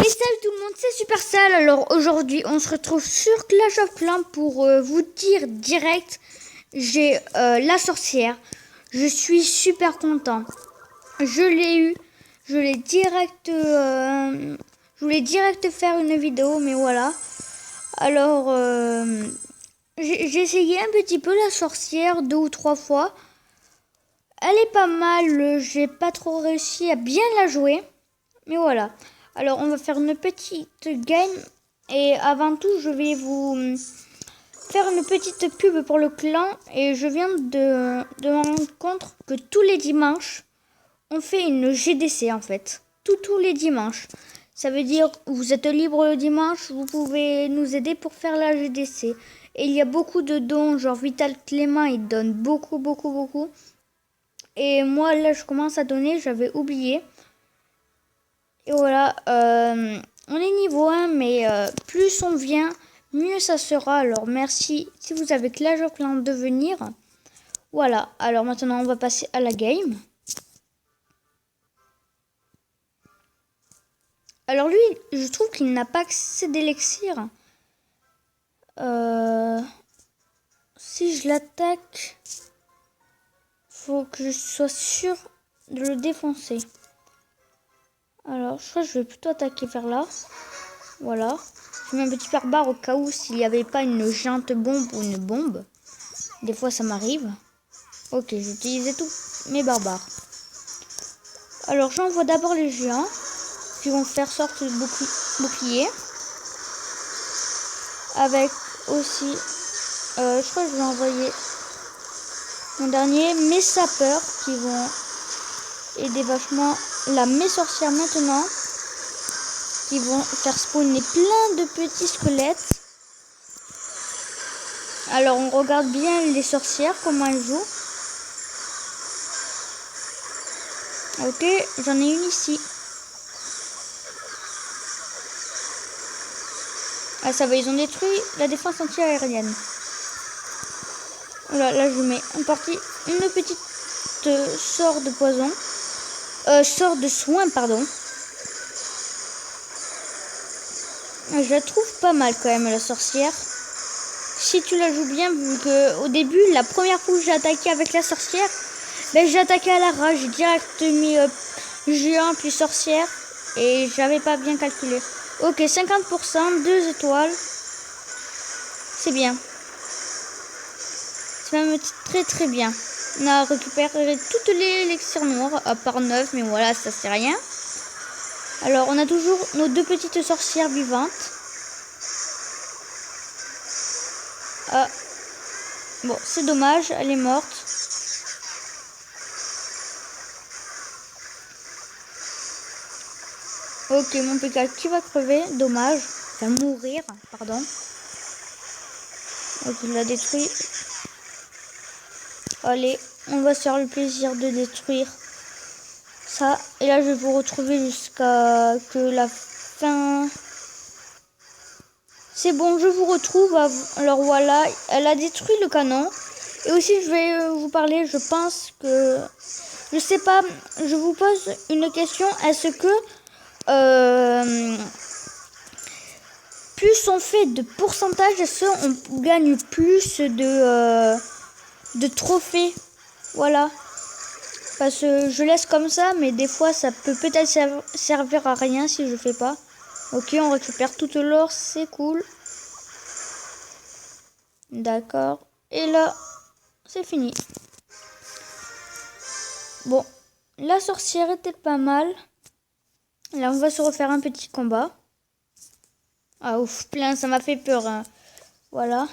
Et salut tout le monde, c'est Supercell. Alors aujourd'hui on se retrouve sur Clash of Clans pour vous dire direct, j'ai la sorcière. Je suis super content. Je l'ai eu, je voulais direct faire une vidéo, mais voilà. Alors j'ai essayé un petit peu la sorcière 2 ou 3 fois. Elle est pas mal, j'ai pas trop réussi à bien la jouer, mais voilà. Alors on va faire une petite game et avant tout je vais vous faire une petite pub pour le clan et je viens de me rendre compte que tous les dimanches on fait une GDC en fait. Tous les dimanches. Ça veut dire vous êtes libre le dimanche, vous pouvez nous aider pour faire la GDC. Et il y a beaucoup de dons, genre Vital Clément il donne beaucoup. Et moi là je commence à donner, j'avais oublié. Et voilà, on est niveau 1, mais plus on vient, mieux ça sera. Alors merci si vous avez Clash of Clans de venir. Voilà, alors maintenant on va passer à la game. Alors lui, je trouve qu'il n'a pas assez d'élixir. Si je l'attaque, faut que je sois sûr de le défoncer. Alors je crois que je vais plutôt attaquer vers là. Voilà. Je mets un petit barbare au cas où s'il n'y avait pas une géante bombe ou une bombe. Des fois ça m'arrive. Ok, j'utilisais tous mes barbares. Alors j'envoie d'abord les géants qui vont faire sorte de bouclier. Avec aussi, je crois que je vais envoyer mon dernier, mes sapeurs qui vont aider vachement là, mes sorcières maintenant. Qui vont faire spawner plein de petits squelettes. Alors on regarde bien les sorcières, comment elles jouent. Ok, j'en ai une ici. Ah ça va, ils ont détruit la défense anti-aérienne. Voilà, là je mets en partie une petite sort de poison. Sort de soin, pardon. Je la trouve pas mal quand même la sorcière. Si tu la joues bien, vu que au début, la première fois que j'ai attaqué avec la sorcière, ben, j'ai attaqué à la rage. J'ai direct mis géant puis sorcière et j'avais pas bien calculé. Ok, 50%, 2 étoiles. C'est bien. C'est même très bien. On a récupéré toutes les élixirs noirs, à part 9, mais voilà, ça c'est rien. Alors, on a toujours nos deux petites sorcières vivantes. Ah. Bon, c'est dommage, elle est morte. Ok, mon PK qui va crever, dommage. Enfin, mourir, pardon. Ok, il l'a détruit. Allez, on va se faire le plaisir de détruire ça. Et là, je vais vous retrouver jusqu'à que la fin... C'est bon, je vous retrouve. Alors voilà, elle a détruit le canon. Et aussi, je vais vous parler, je pense que... Je sais pas, je vous pose une question. Est-ce que... plus on fait de pourcentage, est-ce qu'on gagne plus de trophées? Voilà. Parce que je laisse comme ça, mais des fois, ça peut peut-être servir à rien si je fais pas. Ok, on récupère toute l'or, c'est cool. D'accord. Et là, c'est fini. Bon, la sorcière était pas mal. Là, on va se refaire un petit combat. Ah ouf, plein, ça m'a fait peur. Hein. Voilà.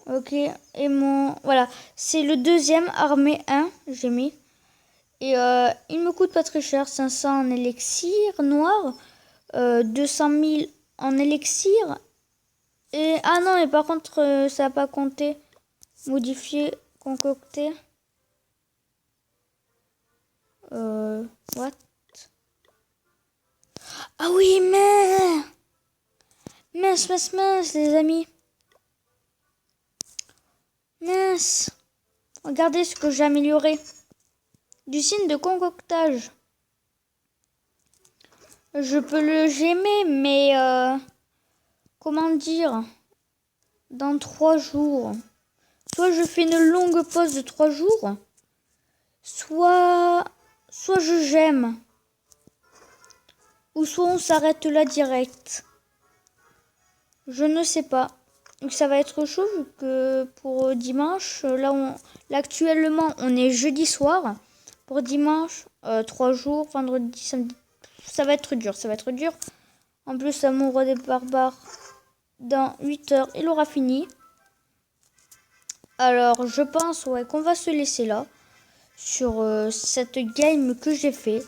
Ok, et mon... Voilà, c'est le deuxième, armée 1, j'ai mis. Et il me coûte pas très cher, 500 en élixir noir, 200 000 en élixir. Et ah non, et par contre, ça n'a pas compté. Modifier, concocter. What? Ah oui, mais... Mince, les amis. Mince. Regardez ce que j'ai amélioré. Du signe de concoctage. Je peux le gémer, mais comment dire, dans 3 jours. Soit je fais une longue pause de 3 jours, soit je gemme, ou soit on s'arrête là direct. Je ne sais pas. Donc ça va être chaud vu que pour dimanche, là actuellement on est jeudi soir. Pour dimanche, 3 jours, vendredi, samedi, ça va être dur, ça va être dur. En plus, Amour des barbares, dans 8 heures, il aura fini. Alors je pense qu'on va se laisser là sur cette game que j'ai fait.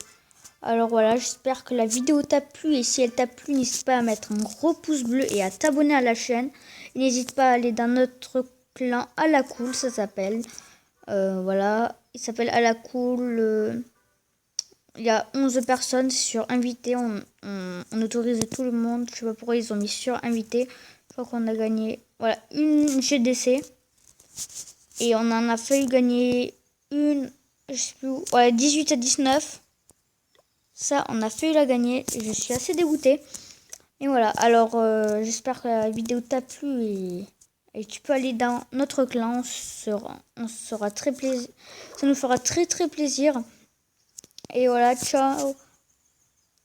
Alors voilà, j'espère que la vidéo t'a plu, et si elle t'a plu, n'hésite pas à mettre un gros pouce bleu et à t'abonner à la chaîne. N'hésite pas à aller dans notre clan à la cool, ça s'appelle. Voilà, il s'appelle à la cool. Il y a 11 personnes sur invité, on autorise tout le monde. Je sais pas pourquoi ils ont mis sur invité. Je crois qu'on a gagné voilà, une GDC. Et on en a failli gagner une, je sais plus où, ouais, 18 à 19. Ça, on a failli la gagner. Je suis assez dégoûtée. Et voilà, alors j'espère que la vidéo t'a plu, et tu peux aller dans notre clan. On sera très plaisir. Ça nous fera très très plaisir. Et voilà, ciao.